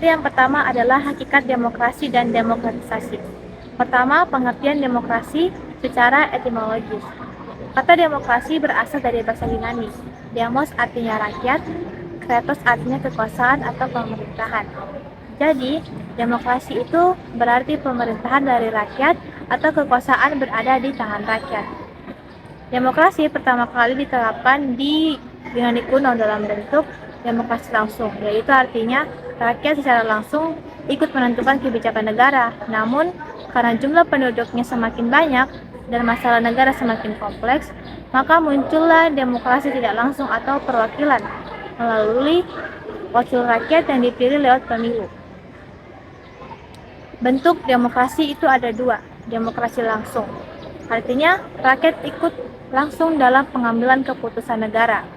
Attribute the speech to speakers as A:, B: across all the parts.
A: Jadi yang pertama adalah hakikat demokrasi dan demokratisasi. Pertama, pengertian demokrasi secara etimologis. Kata demokrasi berasal dari bahasa Yunani. Demos artinya rakyat, kratos artinya kekuasaan atau pemerintahan. Jadi, demokrasi itu berarti pemerintahan dari rakyat atau kekuasaan berada di tangan rakyat. Demokrasi pertama kali diterapkan di Yunani kuno dalam bentuk demokrasi langsung, yaitu artinya rakyat secara langsung ikut menentukan kebijakan negara. Namun, karena jumlah penduduknya semakin banyak dan masalah negara semakin kompleks, maka muncullah demokrasi tidak langsung atau perwakilan melalui wakil rakyat yang dipilih lewat pemilu. Bentuk demokrasi itu ada dua, demokrasi langsung. Artinya, rakyat ikut langsung dalam pengambilan keputusan negara.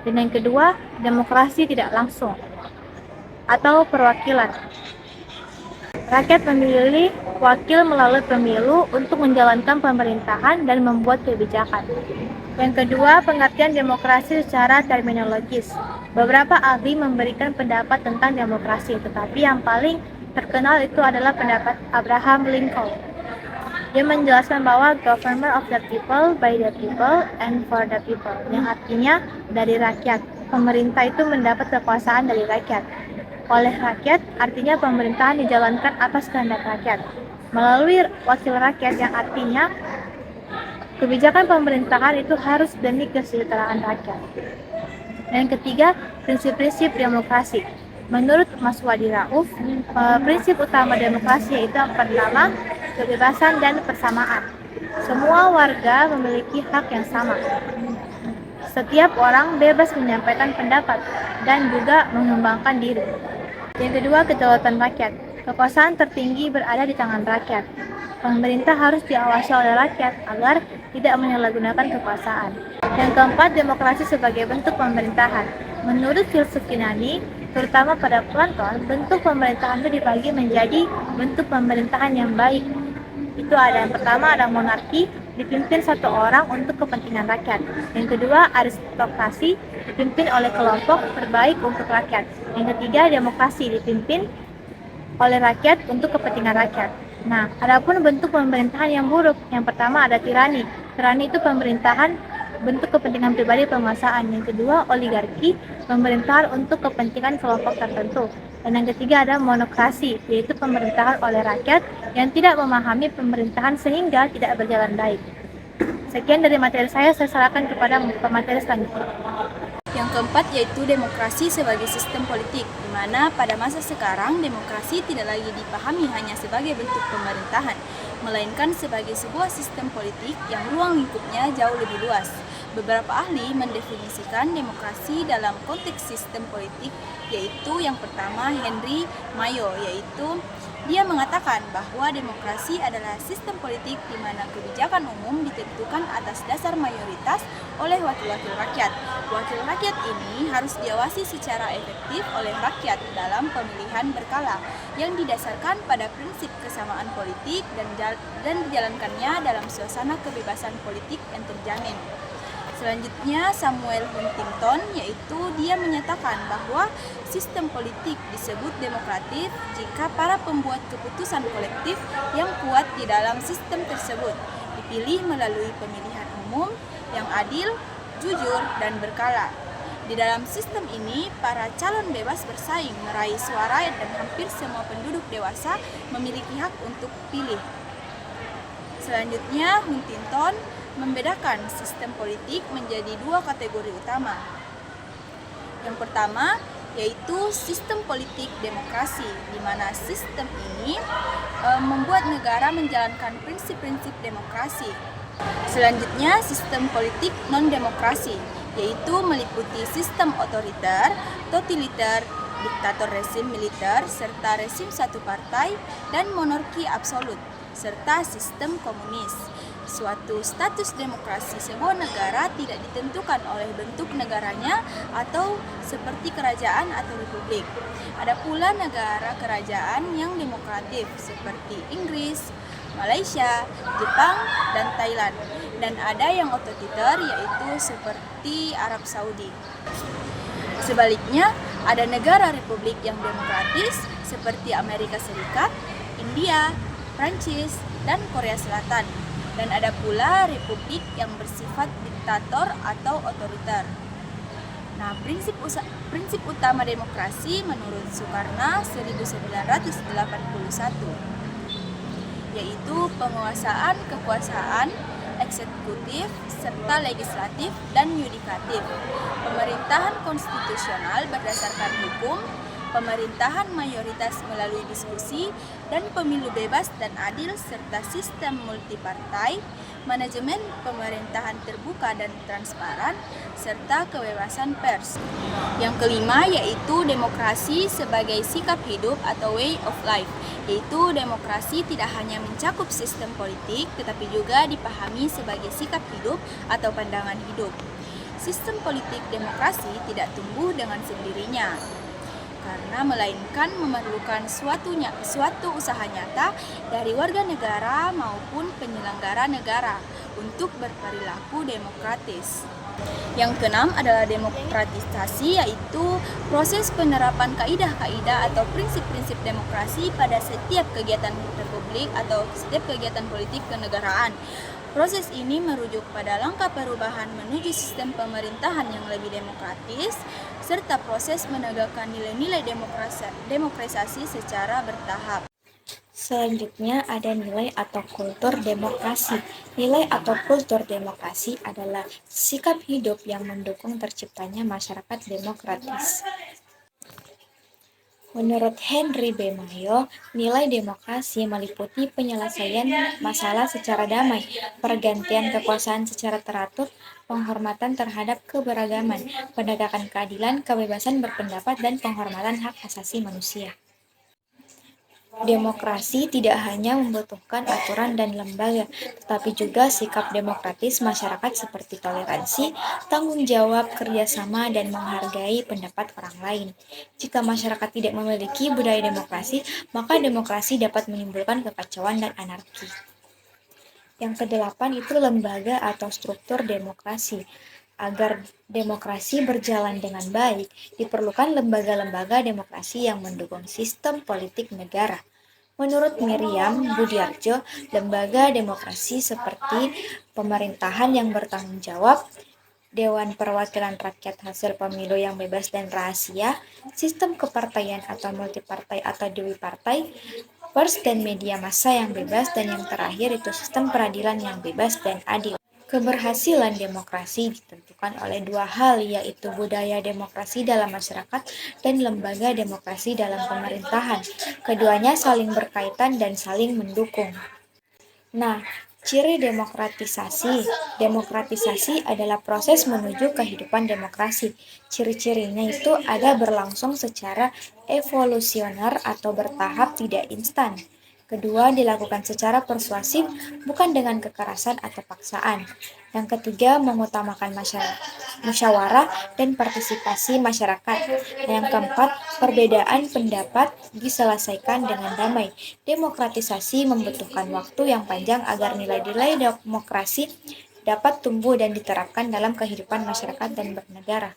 A: Dan yang kedua, demokrasi tidak langsung atau perwakilan. Rakyat memilih wakil melalui pemilu untuk menjalankan pemerintahan dan membuat kebijakan. Yang kedua, pengertian demokrasi secara terminologis. Beberapa ahli memberikan pendapat tentang demokrasi, tetapi yang paling terkenal itu adalah pendapat Abraham Lincoln. Dia menjelaskan bahwa government of the people, by the people, and for the people, yang artinya dari rakyat. Pemerintah itu mendapat kekuasaan dari rakyat. Oleh rakyat, artinya pemerintahan dijalankan atas kehendak rakyat. Melalui wakil rakyat, yang artinya kebijakan pemerintahan itu harus demi kesejahteraan rakyat. Yang ketiga, prinsip-prinsip demokrasi. Menurut Mas Wadi Rauf, prinsip utama demokrasi yaitu yang pertama, kebebasan dan persamaan. Semua warga memiliki hak yang sama. Setiap orang bebas menyampaikan pendapat dan juga mengembangkan diri. Yang kedua, kedaulatan rakyat. Kekuasaan tertinggi berada di tangan rakyat. Pemerintah harus diawasi oleh rakyat agar tidak menyalahgunakan kekuasaan. Yang keempat, demokrasi sebagai bentuk pemerintahan. Menurut filsuf Yunani, terutama pada Platon, bentuk pemerintahan itu dibagi menjadi bentuk pemerintahan yang baik. Itu ada yang pertama, ada monarki, dipimpin satu orang untuk kepentingan rakyat. Yang kedua, aristokrasi, dipimpin oleh kelompok terbaik untuk rakyat. Yang ketiga, demokrasi, dipimpin oleh rakyat untuk kepentingan rakyat. Nah, adapun bentuk pemerintahan yang buruk, yang pertama ada tirani. Tirani itu pemerintahan bentuk kepentingan pribadi penguasaan. Yang kedua, oligarki, pemerintahan untuk kepentingan kelompok tertentu. Dan yang ketiga ada monokrasi, yaitu pemerintahan oleh rakyat yang tidak memahami pemerintahan sehingga tidak berjalan baik. Sekian dari materi saya serahkan kepada pemateri selanjutnya.
B: Yang keempat yaitu demokrasi sebagai sistem politik, di mana pada masa sekarang demokrasi tidak lagi dipahami hanya sebagai bentuk pemerintahan, melainkan sebagai sebuah sistem politik yang ruang lingkupnya jauh lebih luas. Beberapa ahli mendefinisikan demokrasi dalam konteks sistem politik, yaitu yang pertama Henry Mayo, yaitu dia mengatakan bahwa demokrasi adalah sistem politik di mana kebijakan umum ditentukan atas dasar mayoritas oleh wakil-wakil rakyat. Wakil rakyat ini harus diawasi secara efektif oleh rakyat dalam pemilihan berkala yang didasarkan pada prinsip kesamaan politik dan dijalankannya dalam suasana kebebasan politik yang terjamin. Selanjutnya Samuel Huntington, yaitu dia menyatakan bahwa sistem politik disebut demokratis jika para pembuat keputusan kolektif yang kuat di dalam sistem tersebut dipilih melalui pemilihan umum yang adil, jujur, dan berkala. Di dalam sistem ini, para calon bebas bersaing meraih suara dan hampir semua penduduk dewasa memiliki hak untuk pilih. Selanjutnya, Huntington membedakan sistem politik menjadi dua kategori utama. Yang pertama yaitu sistem politik demokrasi, di mana sistem ini membuat negara menjalankan prinsip-prinsip demokrasi. Selanjutnya sistem politik non-demokrasi, yaitu meliputi sistem otoriter, totaliter, diktator rezim militer, serta rezim satu partai, dan monarki absolut, serta sistem komunis. Suatu status demokrasi sebuah negara tidak ditentukan oleh bentuk negaranya atau seperti kerajaan atau republik. Ada pula negara kerajaan yang demokratif seperti Inggris, Malaysia, Jepang, dan Thailand. Dan ada yang otoriter yaitu seperti Arab Saudi. Sebaliknya, Ada negara republik yang demokratis seperti Amerika Serikat, India, Prancis, dan Korea Selatan. Dan ada pula republik yang bersifat diktator atau otoriter. Nah, prinsip utama demokrasi menurut Sukarno 1981 yaitu penguasaan kekuasaan eksekutif serta legislatif dan yudikatif, pemerintahan konstitusional berdasarkan hukum, pemerintahan mayoritas melalui diskusi dan pemilu bebas dan adil serta sistem multipartai, manajemen pemerintahan terbuka dan transparan, serta kebebasan pers. Yang kelima yaitu demokrasi sebagai sikap hidup atau way of life, yaitu demokrasi tidak hanya mencakup sistem politik tetapi juga dipahami sebagai sikap hidup atau pandangan hidup. Sistem politik demokrasi tidak tumbuh dengan sendirinya, karena melainkan memerlukan suatu usaha nyata dari warga negara maupun penyelenggara negara untuk berperilaku demokratis. Yang keenam adalah demokratisasi, yaitu proses penerapan kaidah-kaidah atau prinsip-prinsip demokrasi pada setiap kegiatan republik atau setiap kegiatan politik kenegaraan. Proses ini merujuk pada langkah perubahan menuju sistem pemerintahan yang lebih demokratis, serta proses menegakkan nilai-nilai demokratisasi secara bertahap.
A: Selanjutnya ada nilai atau kultur demokrasi. Nilai atau kultur demokrasi adalah sikap hidup yang mendukung terciptanya masyarakat demokratis. Menurut Henry B. Mayo, nilai demokrasi meliputi penyelesaian masalah secara damai, pergantian kekuasaan secara teratur, penghormatan terhadap keberagaman, penegakan keadilan, kebebasan berpendapat, dan penghormatan hak asasi manusia. Demokrasi tidak hanya membutuhkan aturan dan lembaga, tetapi juga sikap demokratis masyarakat seperti toleransi, tanggung jawab, kerjasama, dan menghargai pendapat orang lain. Jika masyarakat tidak memiliki budaya demokrasi, maka demokrasi dapat menimbulkan kekacauan dan anarki. Yang kedelapan itu lembaga atau struktur demokrasi. Agar demokrasi berjalan dengan baik, diperlukan lembaga-lembaga demokrasi yang mendukung sistem politik negara. Menurut Miriam Budiarjo, lembaga demokrasi seperti pemerintahan yang bertanggung jawab, Dewan Perwakilan Rakyat hasil pemilu yang bebas dan rahasia, sistem kepartaian atau multipartai atau dwipartai, pers dan media massa yang bebas, dan yang terakhir itu sistem peradilan yang bebas dan adil. Keberhasilan demokrasi ditentukan oleh dua hal, yaitu budaya demokrasi dalam masyarakat dan lembaga demokrasi dalam pemerintahan. Keduanya saling berkaitan dan saling mendukung. Nah, ciri demokratisasi. Demokratisasi adalah proses menuju kehidupan demokrasi. Ciri-cirinya itu ada berlangsung secara evolusioner atau bertahap, tidak instan. Kedua, dilakukan secara persuasif, bukan dengan kekerasan atau paksaan. Yang ketiga, mengutamakan musyawarah dan partisipasi masyarakat. Yang keempat, perbedaan pendapat diselesaikan dengan damai. Demokratisasi membutuhkan waktu yang panjang agar nilai-nilai demokrasi dapat tumbuh dan diterapkan dalam kehidupan masyarakat dan bernegara.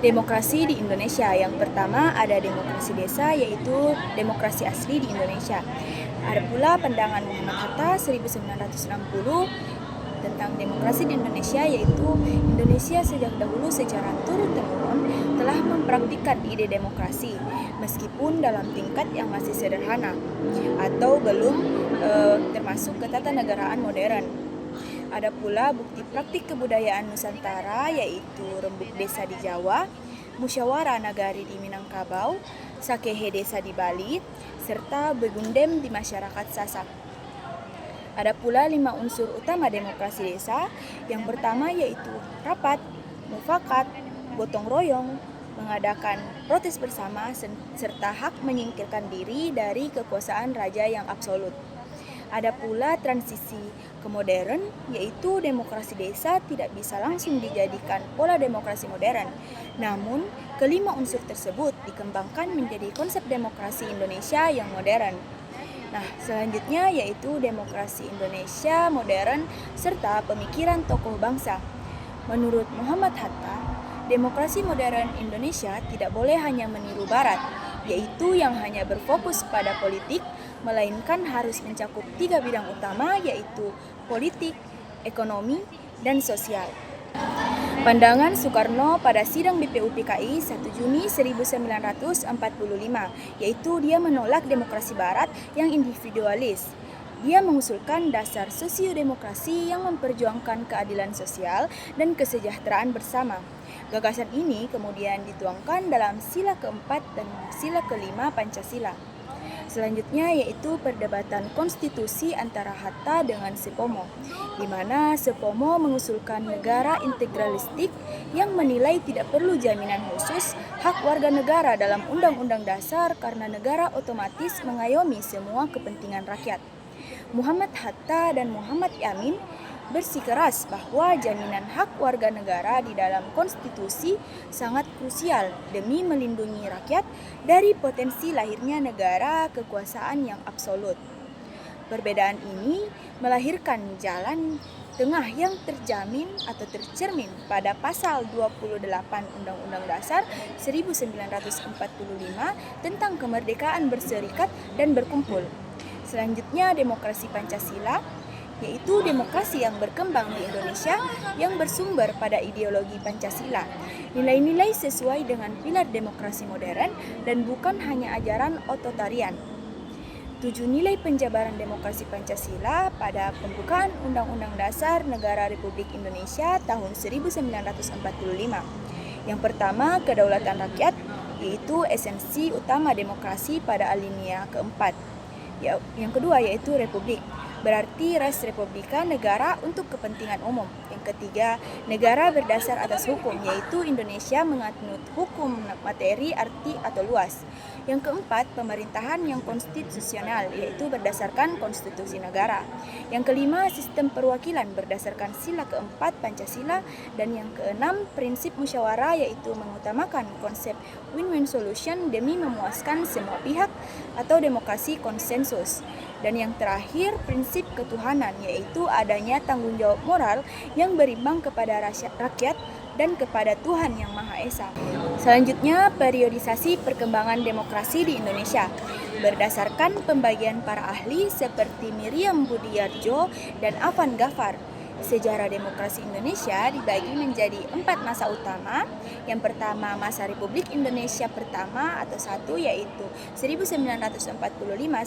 B: Demokrasi di Indonesia. Yang pertama ada demokrasi desa, yaitu demokrasi asli di Indonesia. Ada pula pandangan Muhammad Hatta 1960 tentang demokrasi di Indonesia, yaitu Indonesia sejak dahulu secara turun-temurun telah mempraktikkan ide demokrasi meskipun dalam tingkat yang masih sederhana atau belum termasuk ketatanegaraan modern. Ada pula bukti praktik kebudayaan Nusantara, yaitu rembuk desa di Jawa, musyawarah nagari di Minangkabau, sakehe desa di Bali, serta begundem di masyarakat Sasak. Ada pula 5 unsur utama demokrasi desa. Yang pertama yaitu rapat, mufakat, gotong royong, mengadakan protes bersama, serta hak menyingkirkan diri dari kekuasaan raja yang absolut. Ada pula transisi ke modern, yaitu demokrasi desa tidak bisa langsung dijadikan pola demokrasi modern. Namun, kelima unsur tersebut dikembangkan menjadi konsep demokrasi Indonesia yang modern. Nah, selanjutnya yaitu demokrasi Indonesia modern serta pemikiran tokoh bangsa. Menurut Muhammad Hatta, Demokrasi modern Indonesia tidak boleh hanya meniru Barat, yaitu yang hanya berfokus pada politik, melainkan harus mencakup 3 bidang utama, yaitu politik, ekonomi, dan sosial. Pandangan Soekarno pada sidang BPUPKI 1 Juni 1945, yaitu dia menolak demokrasi Barat yang individualis. Dia mengusulkan dasar sosiodemokrasi yang memperjuangkan keadilan sosial dan kesejahteraan bersama. Gagasan ini kemudian dituangkan dalam sila keempat dan sila kelima Pancasila. Selanjutnya yaitu perdebatan konstitusi antara Hatta dengan Supomo, di mana Supomo mengusulkan negara integralistik yang menilai tidak perlu jaminan khusus hak warga negara dalam Undang-Undang Dasar karena negara otomatis mengayomi semua kepentingan rakyat. Muhammad Hatta dan Muhammad Yamin bersikeras bahwa jaminan hak warga negara di dalam konstitusi sangat krusial demi melindungi rakyat dari potensi lahirnya negara kekuasaan yang absolut. Perbedaan ini melahirkan jalan tengah yang terjamin atau tercermin pada pasal 28 Undang-Undang Dasar 1945 tentang kemerdekaan berserikat dan berkumpul. Selanjutnya demokrasi Pancasila, yaitu demokrasi yang berkembang di Indonesia yang bersumber pada ideologi Pancasila, nilai-nilai sesuai dengan pilar demokrasi modern dan bukan hanya ajaran otoritarian. 7 nilai penjabaran demokrasi Pancasila pada pembukaan Undang-Undang Dasar Negara Republik Indonesia tahun 1945. Yang pertama, kedaulatan rakyat, yaitu esensi utama demokrasi pada alinea keempat. Yang kedua yaitu republik, berarti res republika, negara untuk kepentingan umum. Yang ketiga, negara berdasar atas hukum, yaitu Indonesia menganut hukum materi, arti, atau luas. Yang keempat, pemerintahan yang konstitusional, yaitu berdasarkan konstitusi negara. Yang kelima, sistem perwakilan berdasarkan sila keempat Pancasila. Dan yang keenam, prinsip musyawarah, yaitu mengutamakan konsep win-win solution demi memuaskan semua pihak atau demokrasi konsensus. Dan yang terakhir, prinsip ketuhanan, yaitu adanya tanggung jawab moral yang berimbang kepada rakyat dan kepada Tuhan Yang Maha Esa. Selanjutnya, periodisasi perkembangan demokrasi di Indonesia berdasarkan pembagian para ahli seperti Miriam Budiarjo dan Afan Ghaffar. Sejarah demokrasi Indonesia dibagi menjadi 4 masa utama. Yang pertama, masa Republik Indonesia pertama atau 1, yaitu 1945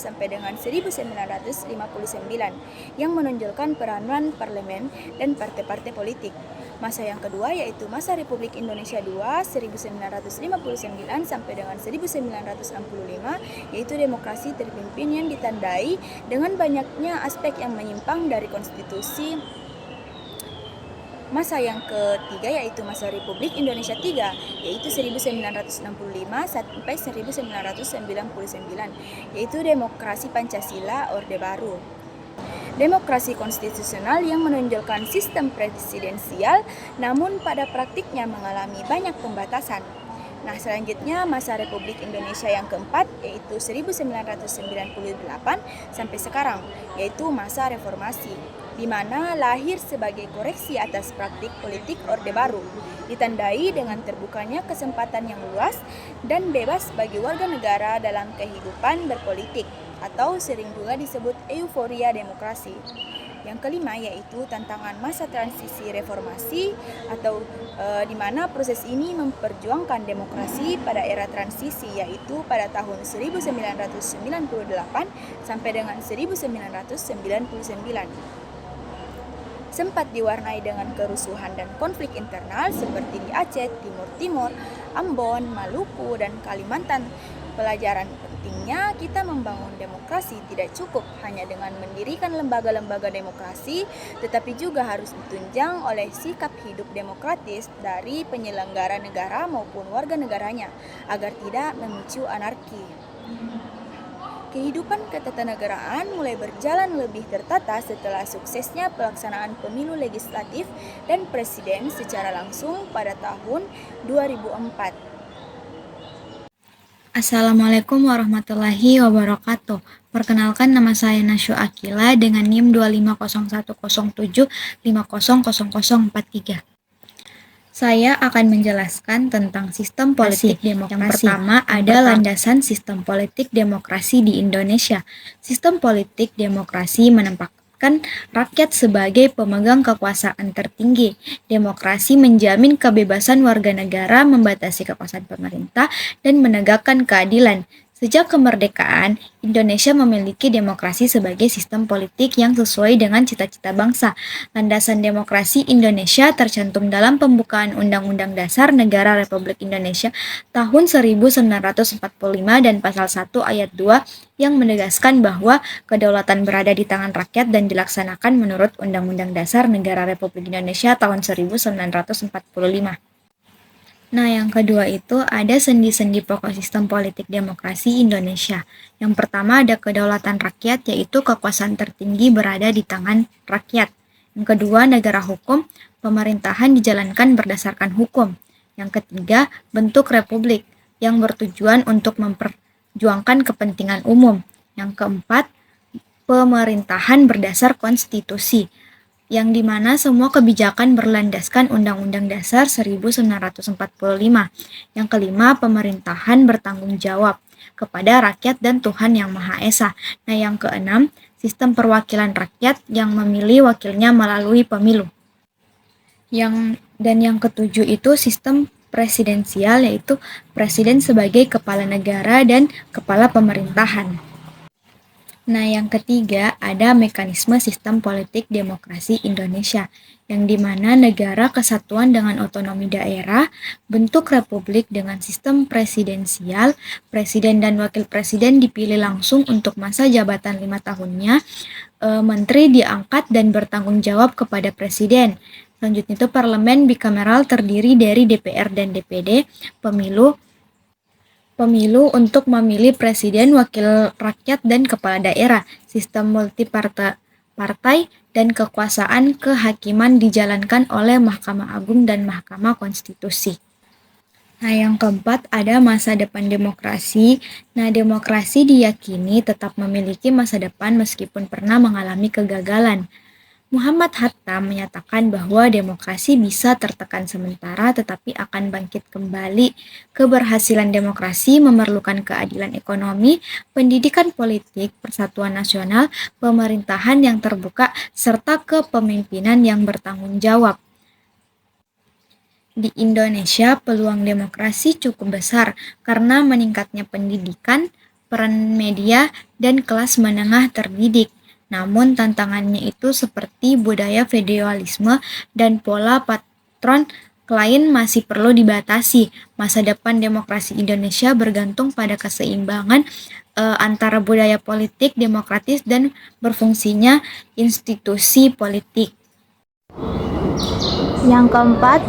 B: sampai dengan 1959, yang menonjolkan peranan parlemen dan partai-partai politik. Masa yang kedua yaitu masa Republik Indonesia II 1959 sampai dengan 1965, yaitu demokrasi terpimpin yang ditandai dengan banyaknya aspek yang menyimpang dari konstitusi. Masa yang ketiga yaitu masa Republik Indonesia III, yaitu 1965 sampai 1999, yaitu demokrasi Pancasila Orde Baru. Demokrasi konstitusional yang menonjolkan sistem presidensial, namun pada praktiknya mengalami banyak pembatasan. Nah, selanjutnya masa Republik Indonesia yang keempat, yaitu 1998 sampai sekarang, yaitu masa reformasi, di mana lahir sebagai koreksi atas praktik politik Orde Baru, ditandai dengan terbukanya kesempatan yang luas dan bebas bagi warga negara dalam kehidupan berpolitik, atau sering juga disebut euforia demokrasi. Yang kelima yaitu tantangan masa transisi reformasi, atau di mana proses ini memperjuangkan demokrasi pada era transisi, yaitu pada tahun 1998 sampai dengan 1999. Sempat diwarnai dengan kerusuhan dan konflik internal seperti di Aceh, Timur Timur, Ambon, Maluku, dan Kalimantan. Pelajaran pentingnya kita membangun demokrasi tidak cukup hanya dengan mendirikan lembaga-lembaga demokrasi, tetapi juga harus ditunjang oleh sikap hidup demokratis dari penyelenggara negara maupun warga negaranya, agar tidak memicu anarki. Kehidupan ketatanegaraan mulai berjalan lebih tertata setelah suksesnya pelaksanaan pemilu legislatif dan presiden secara langsung pada tahun 2004.
A: Assalamualaikum warahmatullahi wabarakatuh. Perkenalkan, nama saya Nasyu Akila dengan NIM 2501075000043.
C: Saya akan menjelaskan tentang sistem politik demokrasi. Yang pertama ada landasan sistem politik demokrasi di Indonesia. Sistem politik demokrasi menempatkan rakyat sebagai pemegang kekuasaan tertinggi. Demokrasi menjamin kebebasan warga negara, membatasi kekuasaan pemerintah, dan menegakkan keadilan. Sejak kemerdekaan, Indonesia memiliki demokrasi sebagai sistem politik yang sesuai dengan cita-cita bangsa. Landasan demokrasi Indonesia tercantum dalam pembukaan Undang-Undang Dasar Negara Republik Indonesia tahun 1945 dan Pasal 1 Ayat 2 yang menegaskan bahwa kedaulatan berada di tangan rakyat dan dilaksanakan menurut Undang-Undang Dasar Negara Republik Indonesia tahun 1945. Nah, yang kedua itu ada sendi-sendi pokok sistem politik demokrasi Indonesia. Yang pertama ada kedaulatan rakyat, yaitu kekuasaan tertinggi berada di tangan rakyat. Yang kedua, negara hukum, pemerintahan dijalankan berdasarkan hukum. Yang ketiga, bentuk republik yang bertujuan untuk memperjuangkan kepentingan umum. Yang keempat, pemerintahan berdasar konstitusi, yang dimana semua kebijakan berlandaskan Undang-Undang Dasar 1945. Yang kelima, pemerintahan bertanggung jawab kepada rakyat dan Tuhan Yang Maha Esa. Nah, yang keenam, sistem perwakilan rakyat yang memilih wakilnya melalui pemilu. Yang ketujuh itu sistem presidensial, yaitu presiden sebagai kepala negara dan kepala pemerintahan. Nah, yang ketiga ada mekanisme sistem politik demokrasi Indonesia, yang dimana negara kesatuan dengan otonomi daerah, bentuk republik dengan sistem presidensial, presiden dan wakil presiden dipilih langsung untuk masa jabatan 5 tahunnya, menteri diangkat dan bertanggung jawab kepada presiden. Selanjutnya itu parlemen bikameral terdiri dari DPR dan DPD, pemilu untuk memilih presiden, wakil rakyat, dan kepala daerah, sistem multipartai, dan kekuasaan kehakiman dijalankan oleh Mahkamah Agung dan Mahkamah Konstitusi. Nah, yang keempat ada masa depan demokrasi. Nah, demokrasi diyakini tetap memiliki masa depan meskipun pernah mengalami kegagalan. Muhammad Hatta menyatakan bahwa demokrasi bisa tertekan sementara tetapi akan bangkit kembali. Keberhasilan demokrasi memerlukan keadilan ekonomi, pendidikan politik, persatuan nasional, pemerintahan yang terbuka, serta kepemimpinan yang bertanggung jawab. Di Indonesia, peluang demokrasi cukup besar karena meningkatnya pendidikan, peran media, dan kelas menengah terdidik. Namun tantangannya itu seperti budaya feodalisme dan pola patron klien masih perlu dibatasi. Masa depan demokrasi Indonesia bergantung pada keseimbangan antara budaya politik demokratis dan berfungsinya institusi politik.
A: Yang keempat,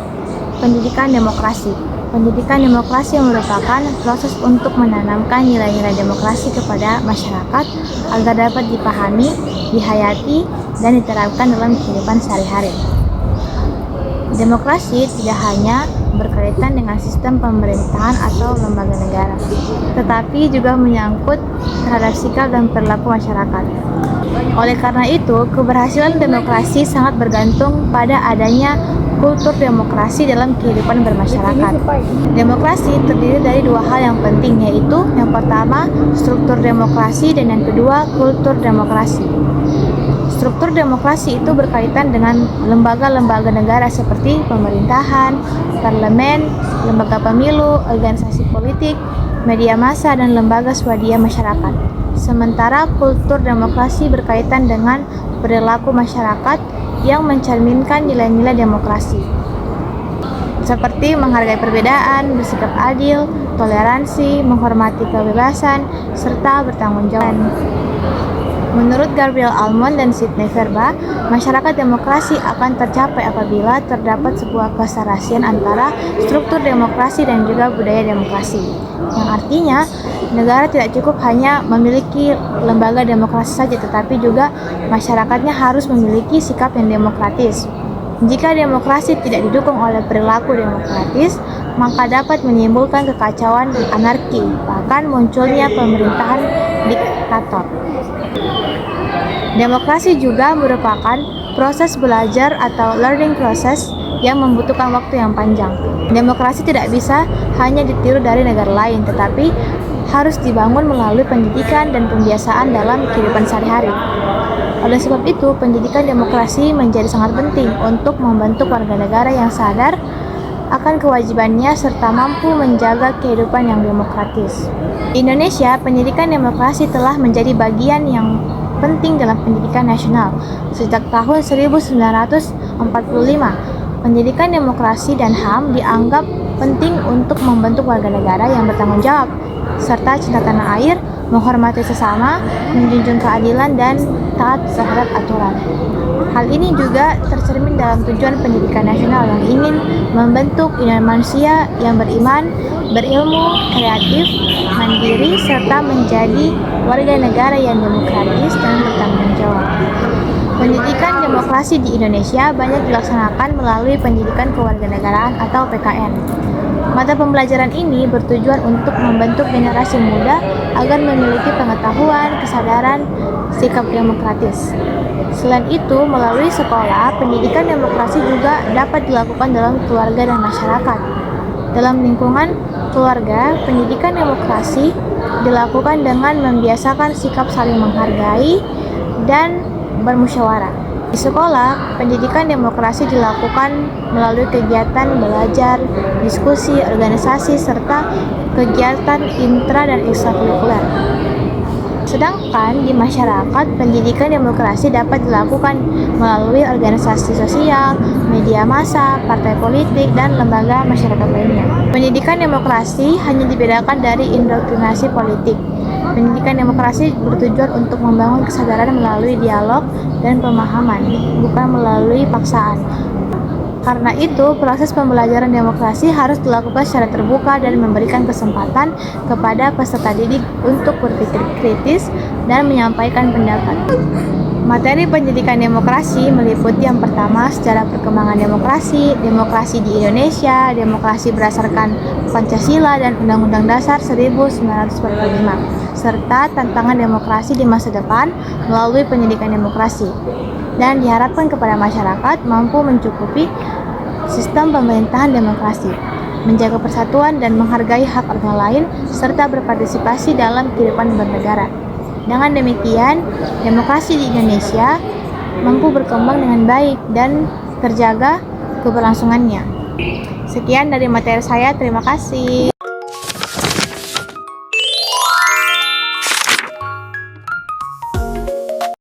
A: pendidikan demokrasi. Pendidikan demokrasi merupakan proses untuk menanamkan nilai-nilai demokrasi kepada masyarakat agar dapat dipahami, dihayati, dan diterapkan dalam kehidupan sehari-hari. Demokrasi tidak hanya berkaitan dengan sistem pemerintahan atau lembaga negara, tetapi juga menyangkut terhadap sikap dan perilaku masyarakat. Oleh karena itu, keberhasilan demokrasi sangat bergantung pada adanya kultur demokrasi dalam kehidupan bermasyarakat. Demokrasi terdiri dari dua hal yang penting, yaitu yang pertama struktur demokrasi dan yang kedua kultur demokrasi. Struktur demokrasi itu berkaitan dengan lembaga-lembaga negara seperti pemerintahan, parlemen, lembaga pemilu, organisasi politik, media massa, dan lembaga swadaya masyarakat. Sementara kultur demokrasi berkaitan dengan perilaku masyarakat yang mencerminkan nilai-nilai demokrasi, seperti menghargai perbedaan, bersikap adil, toleransi, menghormati kebebasan, serta bertanggung jawab. Menurut Gabriel Almond dan Sidney Verba, masyarakat demokrasi akan tercapai apabila terdapat sebuah keserasian antara struktur demokrasi dan juga budaya demokrasi. Yang artinya, negara tidak cukup hanya memiliki lembaga demokrasi saja, tetapi juga masyarakatnya harus memiliki sikap yang demokratis. Jika demokrasi tidak didukung oleh perilaku demokratis, maka dapat menimbulkan kekacauan dan anarki, bahkan munculnya pemerintahan diktator. Demokrasi juga merupakan proses belajar atau learning process yang membutuhkan waktu yang panjang. Demokrasi tidak bisa hanya ditiru dari negara lain, tetapi harus dibangun melalui pendidikan dan pembiasaan dalam kehidupan sehari-hari. Oleh sebab itu, pendidikan demokrasi menjadi sangat penting untuk membentuk warga negara yang sadar akan kewajibannya serta mampu menjaga kehidupan yang demokratis. Di Indonesia, pendidikan demokrasi telah menjadi bagian yang penting dalam pendidikan nasional. Sejak tahun 1945, pendidikan demokrasi dan HAM dianggap penting untuk membentuk warga negara yang bertanggung jawab, serta cinta tanah air, menghormati sesama, menjunjung keadilan, dan taat terhadap aturan. Hal ini juga tercermin dalam tujuan pendidikan nasional yang ingin membentuk manusia yang beriman, berilmu, kreatif, mandiri, serta menjadi warga negara yang demokratis dan bertanggung jawab. Pendidikan demokrasi di Indonesia banyak dilaksanakan melalui pendidikan kewarganegaraan atau PKN. Mata pembelajaran ini bertujuan untuk membentuk generasi muda agar memiliki pengetahuan, kesadaran, sikap demokratis. Selain itu, melalui sekolah, pendidikan demokrasi juga dapat dilakukan dalam keluarga dan masyarakat. Dalam lingkungan keluarga, pendidikan demokrasi dilakukan dengan membiasakan sikap saling menghargai dan bermusyawarah. Di sekolah, pendidikan demokrasi dilakukan melalui kegiatan belajar, diskusi, organisasi, serta kegiatan intra dan ekstrakurikuler. Sedangkan di masyarakat, pendidikan demokrasi dapat dilakukan melalui organisasi sosial, media massa, partai politik, dan lembaga masyarakat lainnya. Pendidikan demokrasi hanya dibedakan dari indoktrinasi politik. Pendidikan demokrasi bertujuan untuk membangun kesadaran melalui dialog dan pemahaman, bukan melalui paksaan. Karena itu, proses pembelajaran demokrasi harus dilakukan secara terbuka dan memberikan kesempatan kepada peserta didik untuk berpikir kritis dan menyampaikan pendapat. Materi pendidikan demokrasi meliputi yang pertama, sejarah perkembangan demokrasi, demokrasi di Indonesia, demokrasi berdasarkan Pancasila dan Undang-Undang Dasar 1945, serta tantangan demokrasi di masa depan melalui pendidikan demokrasi. Dan diharapkan kepada masyarakat mampu mencukupi sistem pemerintahan demokrasi, menjaga persatuan dan menghargai hak orang lain, serta berpartisipasi dalam kehidupan bernegara. Dengan demikian, demokrasi di Indonesia mampu berkembang dengan baik dan terjaga keberlangsungannya. Sekian dari materi saya, terima kasih.